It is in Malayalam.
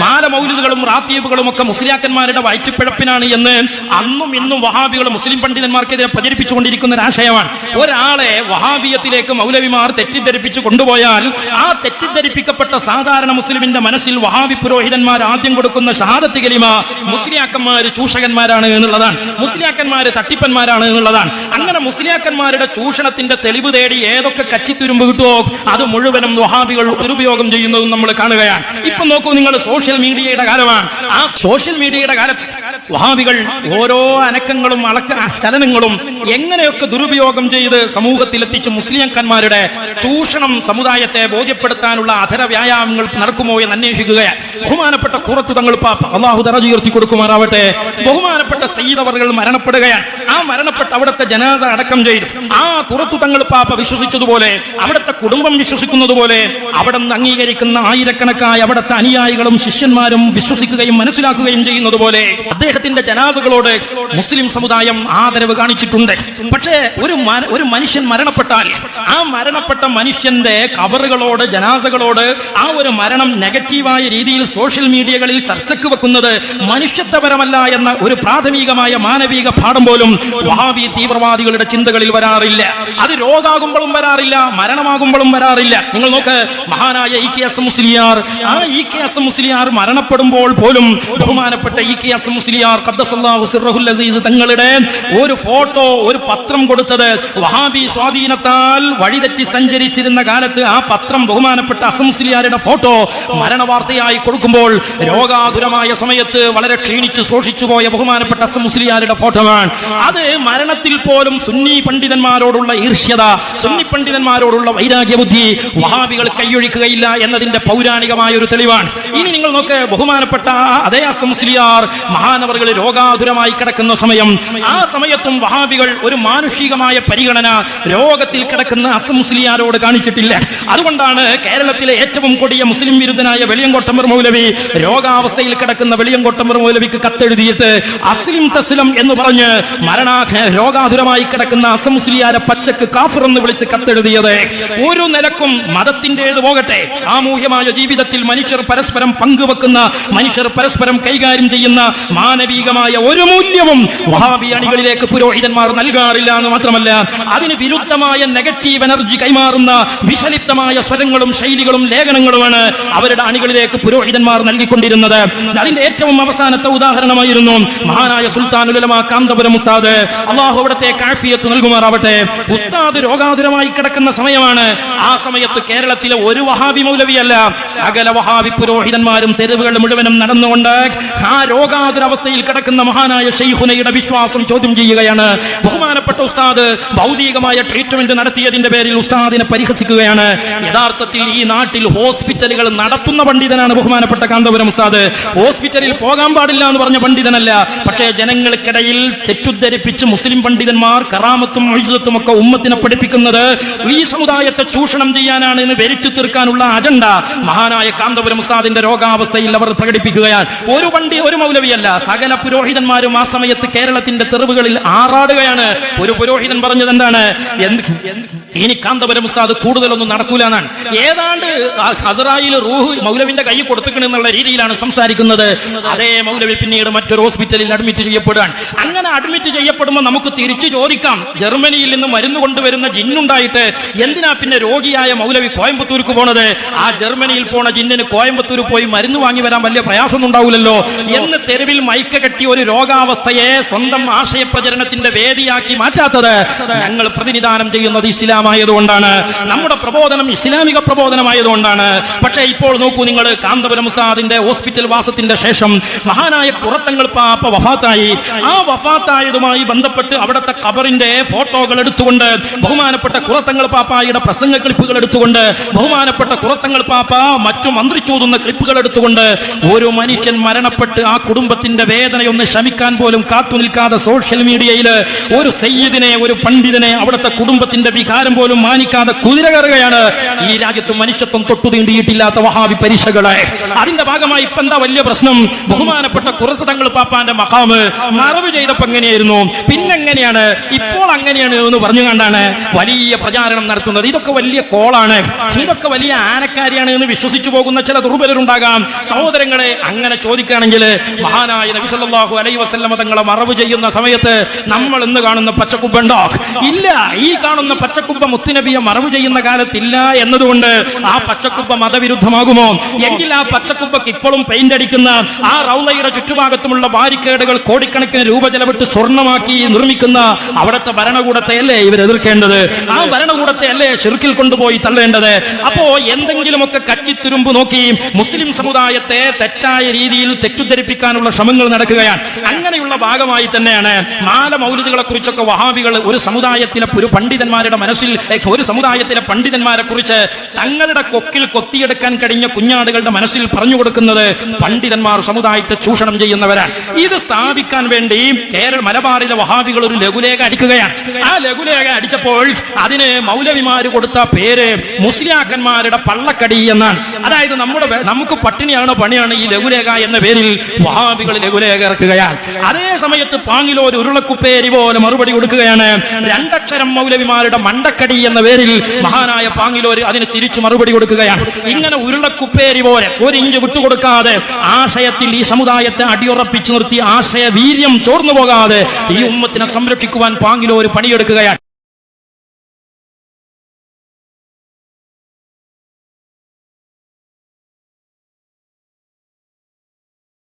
മാല മൗലിദുകളും റാത്തീബുകളും ഒക്കെ മുസ്ലിയാക്കന്മാരുടെ വയറ്റിപ്പിഴപ്പിനാണ് എന്ന് അന്നും ഇന്നും വഹാബികൾ മുസ്ലിം പണ്ഡിതന്മാർക്കെതിരെ പ്രചരിപ്പിച്ചുകൊണ്ടിരിക്കുന്ന ഒരു ആശയമാണ്. ഒരാളെ വഹാബിയത്തിലേക്ക് മൗലവിമാർ തെറ്റിദ്ധരിപ്പിച്ചു കൊണ്ടുപോയാൽ ആ തെറ്റിദ്ധരിപ്പിക്കപ്പെട്ട സാധാരണ മുസ്ലിമിന്റെ മനസ്സിൽ വഹാബി പുരോഹിതന്മാർ ആദ്യം കൊടുക്കുന്ന ഷഹാദത്ത് കലിമ മുസ്ലിയാക്കന്മാർ ചൂഷകന്മാരാണ് എന്നുള്ളതാണ്, മുസ്ലിയാക്കന്മാർ തട്ടിപ്പന്മാരാണ് എന്നുള്ളതാണ്. അങ്ങനെ മുസ്ലിയാക്കന്മാരുടെ ചൂഷണത്തിന്റെ തെളിവ് തേടി ഏതൊക്കെ കച്ചിത്തുരുമ്പ് കിട്ടുമോ അത് മുഴുവനും വഹാബികൾ ദുരുപയോഗം ചെയ്യുന്നതും നമ്മൾ കാണുകയാണ്. ഇപ്പൊ നോക്കൂ നിങ്ങൾ, സോഷ്യൽ മീഡിയയുടെ കാലമാണ്. ആ സോഷ്യൽ മീഡിയയുടെ കാലത്ത് വഹാബികൾ ഓരോ അനക്കങ്ങളും ചലനങ്ങളും എങ്ങനെയൊക്കെ ദുരുപയോഗം ചെയ്ത് സമൂഹത്തിലെത്തിച്ച് മുസ്ലിംമാരുടെ ചൂഷണം സമുദായത്തെ ബോധ്യപ്പെടുത്താനുള്ള അധര വ്യായാമങ്ങൾ നടക്കുമോ എന്ന് അന്വേഷിക്കുകയാണ്. ബഹുമാനപ്പെട്ട ഖുറത്തു തങ്ങൾ പാപ്പ അല്ലാഹു ദറജ ഉയർത്തി കൊടുക്കുമാറാവട്ടെ, ബഹുമാനപ്പെട്ട സയ്യിദ് അവർകൾ മരണപ്പെടുകയാണ്. ആ മരണപ്പെട്ട അവിടുത്തെ ജനാസ അടക്കം ചെയ്തു ആ ഖുറത്തു തങ്ങൾ പാപ്പ വിശ്വസിച്ചതുപോലെ, അവിടുത്തെ കുടുംബം വിശ്വസിക്കുന്നത് പോലെ, അവിടെ നിന്ന് അംഗീകരിക്കുന്ന ആയിരക്കണക്കായ അവിടുത്തെ അനുയായികളും ശിഷ്യന്മാരും വിശ്വസിക്കുകയും മനസ്സിലാക്കുകയും ചെയ്യുന്നത് പോലെ അദ്ദേഹത്തിന്റെ ജനാസകളോട് മുസ്ലിം സമുദായം ആദരവ് കാണിച്ചിട്ടുണ്ട്. പക്ഷേ ഒരു മനുഷ്യൻ മരണപ്പെട്ടാൽ ആ മരണപ്പെട്ട മനുഷ്യന്റെ ഖബറുകളോട് ജനാസകളോട് ആ ഒരു മരണം നെഗറ്റീവായ രീതിയിൽ സോഷ്യൽ മീഡിയകളിൽ ചർച്ചയ്ക്ക് വെക്കുന്നത് മനുഷ്യത്വപരമല്ല എന്ന ഒരു പ്രാഥമികമായ മാനവിക പാഠം പോലും വഹാബി തീവ്രവാദികളുടെ ചിന്തകളിൽ വരാറില്ല. അത് രോഗാകുമ്പോഴും വരാറില്ല, മരണമാകുമ്പോഴും വരാറില്ല. നിങ്ങൾ നോക്ക്, മഹാനായ ഇ.കെ.എസ്. മുസ്ലിയാർ, ആ ഇ.കെ.എസ്. മുസ്ലിയാർ മരണപ്പെടുമ്പോൾ പോലും ബഹുമാനപ്പെട്ട ഇ.കെ.എസ്. മുസ്ലിയാർ ഖദ്ദസല്ലാഹു സിർറഹുൽ അസീസ് തങ്ങളുടെ ഒരു ഫോട്ടോ, ഒരു പത്രം കൊടുത്തത് വഹാബി സ്വാധീനത്താൽ വഴിതെറ്റി സഞ്ചരിച്ചിരുന്ന കാലത്ത് ആ പത്രം ബഹുമാനപ്പെട്ട അസമുസ്ലിയാരുടെ ഫോട്ടോ മരണവാർത്തയായി കൊടുക്കുമ്പോൾ രോഗാതുരമായ സമയത്ത് വളരെ ക്ഷീണിച്ച് ശോഷിച്ചു പോയ ബഹുമാനപ്പെട്ട അസമുസ്ലിയാരുടെ ഫോട്ടോയാണ്. അത് മരണത്തിൽ പോലും സുന്നി പണ്ഡിതന്മാരോടുള്ള ഈർഷ്യത, സുന്നി പണ്ഡിതന്മാരോടുള്ള വൈരാഗ്യബുദ്ധി വഹാബികൾ കൈയൊഴിക്കുകയില്ല എന്നതിന്റെ പൗരാണികമായ ഒരു തെളിവാണ്. ഇനി നിങ്ങൾ നോക്ക്, ബഹുമാനപ്പെട്ട അതേ അസമുസ്ലിയാർ മഹാനവറുകൾ രോഗാതുരമായി കിടക്കുന്ന സമയം, ആ സമയത്തും വഹാബികൾ ഒരു മാനുഷികമായ പരിഗണന രോഗത്തിൽ കിടക്കുന്ന അസമുസ്ലിയാരോട് കാണിച്ചിട്ടില്ല. അതുകൊണ്ടാണ് കേരളത്തിലെ ഏറ്റവും കൊടിയ മുസ്ലിം വിരുദ്ധനായ വെളിയങ്കോട്ടമ്പർ മൗലവി രോഗാവസ്ഥയിൽ കിടക്കുന്ന വെളിയങ്കോട്ടമ്പർ മൗലവിക്ക് കത്തെഴുതിയിട്ട് അസ്ലിം തസ്ലം എന്ന് പറഞ്ഞ് രോഗാതുരമായി കിടക്കുന്ന അസമുസ്ലിയാരെ പച്ചക്ക് കാഫിർ എന്ന് വിളിച്ച് കത്തെഴുതിയത് ഒരു നിലക്കും മതത്തിൻ്റെത് പോകട്ടെ, സാമൂഹ്യമായ ജീവിതത്തിൽ മനുഷ്യർ പരസ്പരം പങ്കുവെക്കുന്ന, മനുഷ്യർ പരസ്പരം കൈകാര്യം ചെയ്യുന്ന മാനവികമായ ഒരു മൂല്യവും വഹാബി അണികളിലേക്ക് പുരോഹിതന്മാർ നൽകാറില്ല എന്ന് മാത്രമല്ല, അതിന് വിരുദ്ധമായ നെഗറ്റീവ് എനർജി കൈമാറുന്ന വിഷലിപ്തമായ സ്വരങ്ങളും ശൈലികളും ലേഖനങ്ങളുമാണ് അവരുടെ അണികളിലേക്ക് പുരോഹിതന്മാർ നൽകിക്കൊണ്ടിരുന്നത്. അതിന്റെ ഏറ്റവും അവസാനത്തെ ഉദാഹരണമായിരുന്നു മഹാനായ സുൽത്താനുൽ ഉലമാ കാന്തപുരം ഉസ്താദ്, അല്ലാഹു അവിടത്തെ ആഫിയത്ത് നൽകുമാറാവട്ടെ. ഉസ്താദ് രോഗാതുരമായി കിടക്കുന്ന സമയമാണ്. ആ സമയത്ത് കേരളത്തിലെ ഒരു വഹാബി മൗലവിയല്ല, സകല വഹാബി പുരോഹിതന്മാരും തെരുവുകൾ മുഴുവനും നടന്നുകൊണ്ട് ആ രോഗാതുരാവസ്ഥയിൽ കിടക്കുന്ന മഹാനായ ശൈഖുനയുടെ വിശ്വാസം ചോദ്യം ചെയ്യുകയാണ്. ബഹുമാനപ്പെട്ട ഉസ്താദ് ഭൗതികമായ ട്രീറ്റ്മെന്റ് നടത്തിയതിന്റെ പേരിൽ ഉസ്താദിനെ പരിഹസിക്കുകയാണ്. യഥാർത്ഥത്തിൽ ഈ നാട്ടിൽ ഹോസ്പിറ്റലുകൾ നടത്തുന്ന പണ്ഡിതനാണ് ബഹുമാനപ്പെട്ട കാന്തപുരം ഉസ്താദ്. ഹോസ്പിറ്റലിൽ പോകാൻ പാടില്ല എന്ന് പറഞ്ഞ പണ്ഡിതനല്ല. പക്ഷേ ജനങ്ങൾക്കിടയിൽ തെറ്റുദ്ധരിപ്പിച്ച് മുസ്ലിം പണ്ഡിതന്മാർ കറാമത്തും മുഅ്ജിസത്തും ഒക്കെ ഉമ്മത്തിനെ പഠിപ്പിക്കുന്നത് ഈ സമുദായത്തെ ചൂഷണം ചെയ്യാനാണ് എന്ന് വരുത്തി തീർക്കാനുള്ള അജണ്ട മഹാനായ കാന്തപുരം ഉസ്താദിന്റെ രോഗാവസ്ഥയിൽ അവർ പ്രകടിപ്പിക്കുകയാണ്. ഒരു മൗലവിയല്ല, സകല പുരോഹിതന്മാരും ആ സമയത്ത് കേരളത്തിന്റെ തെരുവുകളിൽ ആറാടുകയാണ്. ഒരു പുരോഹിതൻ പറഞ്ഞത് എന്താണ്, ഇനി കാന്തപുരം ഉസ്താദ് കൂടുതലൊന്നും നടക്കൂല എന്നാണ്. ഏതാണ്ട് ഹസറായിൽ റൂഹ് മൗലവിന്റെ കൈ കൊടുത്തിക്കണെന്നുള്ള രീതിയിലാണ് സംസാരിക്കുന്നത്. അതേ മൗലവി പിന്നീട് മറ്റൊരു ഹോസ്പിറ്റലിൽ അഡ്മിറ്റ് ചെയ്യപ്പെടുകയാണ്. അങ്ങനെ അഡ്മിറ്റ് ചെയ്യപ്പെടുമ്പോൾ നമുക്ക് തിരിച്ചു ചോദിക്കാം, ജർമ്മനിയിൽ നിന്ന് മരുന്ന് കൊണ്ടുവരുന്ന ജിന്നുണ്ടായിട്ട് എന്തിനാ പിന്നെ രോഗിയായ മൗലവി കോയമ്പത്തൂർക്ക് പോണത്? ആ ജർമ്മനിയിൽ പോണ ജിന്നിന് കോയമ്പത്തൂർ പോയി മരുന്ന് വാങ്ങി വരാൻ വലിയ പ്രയാസമൊന്നും ഉണ്ടാവില്ലല്ലോ എന്ന് തെരുവിൽ മൈക്ക് കെട്ടി ഒരു രോഗാവസ്ഥയെ സ്വന്തം ആശയപ്രചരണത്തിന്റെ വേദിയാക്കി മാറ്റാത്തത് ഞങ്ങൾ പ്രതിനിധാനം ചെയ്യുന്നത് ഇസ്ലാമായതുകൊണ്ടാണ്. നമ്മുടെ പ്രബോധനം ഇസ്ലാമിക പ്രബോധനമായതുകൊണ്ടാണ്. പക്ഷേ ഇപ്പോൾ നോക്കൂ നിങ്ങൾ, കാന്തപുരം ഉസ്താദിന്റെ ഹോസ്പിറ്റൽ വാസത്തിന്റെ ശേഷം മഹാനായ ഖുറത്തങ്ങൾ പാപ്പ വഫാത്തായി. ആ വഫാത്തായതുമായി ബന്ധപ്പെട്ട് അവിടുത്തെ ഖബറിന്റെ ഫോട്ടോകൾ എടുത്തുകൊണ്ട്, ബഹുമാനപ്പെട്ട ഖുറത്തങ്ങൾ പാപ്പായുടെ പ്രസംഗ ക്ലിപ്പുകൾ എടുത്തുകൊണ്ട്, ബഹുമാനപ്പെട്ട ഖുറത്തങ്ങൾ പാപ്പ മറ്റു മന്ത്രിച്ചോതുന്ന ക്ലിപ്പുകൾ എടുത്തുകൊണ്ട് ഒരു മനുഷ്യൻ മരണപ്പെട്ട് ആ കുടുംബത്തിന്റെ വേദനയൊന്ന് ശമിക്കാൻ പോലും കാത്തു നിൽക്കാതെ സോഷ്യൽ മീഡിയയിൽ ഒരു സയ്യിദിനെ, ഒരു പണ്ഡിതനെ, അവിടുത്തെ കുടുംബത്തിന്റെ വികാരം പോലും മാനിക്കാതെ കുതിര കയറുകയാണ്. ഈ രാജ്യത്ത് മനുഷ്യത്വം തൊട്ടു തീണ്ടിയിട്ടില്ലാത്ത വഹാബി പരീക്ഷകളെ. അതിന്റെ ഭാഗമായി ഇപ്പൊ എന്താ വലിയ പ്രശ്നം? ബഹുമാനപ്പെട്ട കുറത്ത് തങ്ങൾ പാപ്പാന്റെ മഖാമ് മറവ് ചെയ്തപ്പോ എങ്ങനെയായിരുന്നു, പിന്നെങ്ങനെയാണ്, ഇപ്പോൾ അങ്ങനെയാണ് എന്ന് പറഞ്ഞു കണ്ടാണ് വലിയ പ്രചാരണം നടത്തുന്നത്. ഇതൊക്കെ വലിയ കോളാണ്, ഇതൊക്കെ വലിയ ആനക്കാരിയാണ് എന്ന് വിശ്വസിച്ചു പോകുന്ന ചില ദുർബലരുണ്ടാകാം. സഹോദരങ്ങളെ, അങ്ങനെ ചോദിക്കുകയാണെങ്കിൽ മഹാനായ നബി സല്ലല്ലാഹു അലൈഹി വസല്ലമ തങ്ങളെ മറവ് ചെയ്യുന്ന സമയത്ത് നമ്മൾ ഇന്ന് കാണുന്ന പച്ചക്കുബ്ബ ഉണ്ടോ? ഇല്ല. ഈ കാണുന്ന പച്ചക്കുബ്ബ മുത്തുനബിയെ മറവ് ചെയ്യുന്ന കാലത്തില്ല എന്നതുകൊണ്ട് ആ പച്ചക്കുബ്ബ മതവിരുദ്ധമാകുമോ? എങ്കിൽ ആ പച്ചക്കുബ്ബക്ക് ഇപ്പോഴും പെയിന്റ് അടിക്കുന്ന ആ റൗളയുടെ ചുറ്റുഭാഗത്തുമുള്ള ബാരിക്കേഡുകൾ കോടിക്കണക്കിന് രൂപ ചെലവിട്ട് സ്വർണ്ണമാക്കി നിർമ്മിക്കുന്ന അവിടുത്തെ ഭരണകൂടത്തെ അല്ലേ ഇവർ എതിർക്കേണ്ടത്? ആ ഭരണകൂടത്തെ അല്ലേ ശിർക്കിൽ കൊണ്ടുപോയി തള്ളേണ്ടത്? അപ്പോ എന്തെങ്കിലുമൊക്കെ കച്ചിത്തുരുമ്പ് നോക്കി മുസ്ലിം സമുദായത്തെ തെറ്റായ രീതിയിൽ തെറ്റിദ്ധരിപ്പിക്കാനുള്ള ശ്രമങ്ങൾ നടക്കുകയാണ്. അങ്ങനെയുള്ള ഭാഗമായി തന്നെയാണ് മാല മൗലിദുകളെ കുറിച്ചൊക്കെ വഹാബികൾ ഒരു സമുദായത്തിലെ ഒരു പണ്ഡിതന്മാരുടെ മനസ്സിൽ, ഒരു സമുദായത്തിലെ പണ്ഡിതന്മാരെ കുറിച്ച് തങ്ങളുടെ കൊക്കിൽ കൊത്തിയെടുക്കാൻ കഴിഞ്ഞ കുഞ്ഞാടുകളുടെ മനസ്സിൽ പറഞ്ഞു കൊടുക്കുന്നത് പണ്ഡിതന്മാർ സമുദായത്തെ ചൂഷണം ചെയ്യുന്നവരാണ്. ഇത് സ്ഥാപിക്കാൻ വേണ്ടി മലബാറിലെ വഹാബികൾ ഒരു ലഘുലേഖ അടിക്കുകയാണ്. ആ ലഘുലേഖ അടിച്ചപ്പോൾ അതിന് മൗലവിമാര് കൊടുത്ത പേര് മുസ്ലിയാക്കന്മാരുടെ പള്ളക്കടി എന്നാണ്. അതായത് നമുക്ക് പട്ടിണിയാണ് പണിയാണ് ഈ ലഘുലേഖ എന്ന പേരിൽ വഹാബികൾ ലഘുലേഖ ഇറക്കുകയാണ്. അതേ സമയത്ത് പാങ്ങിലോ ഒരു ഉരുളക്കുപ്പേരി പോലെ മറുപടി കൊടുക്കുകയാണ്. രണ്ടക്ഷരം മൗലവിമാരുടെ മണ്ടക്കടി എന്ന പേരിൽ മഹാനായ പാങ്ങിലോര് അതിന് തിരിച്ചു മറുപടി കൊടുക്കുകയാണ്. ഇങ്ങനെ ഉരുളക്കുപ്പേരി പോലെ ഒരു ഇഞ്ച് വിട്ടുകൊടുക്കാതെ ആശയത്തിൽ ഈ സമുദായത്തെ അടിയുറപ്പിച്ചു നിർത്തി ആശയ വീര്യം ചോർന്നു പോകാതെ ഈ ഉമ്മത്തിനെ സംരക്ഷിക്കുവാൻ പാങ്ങിലോര് പണിയെടുക്കുകയാണ്.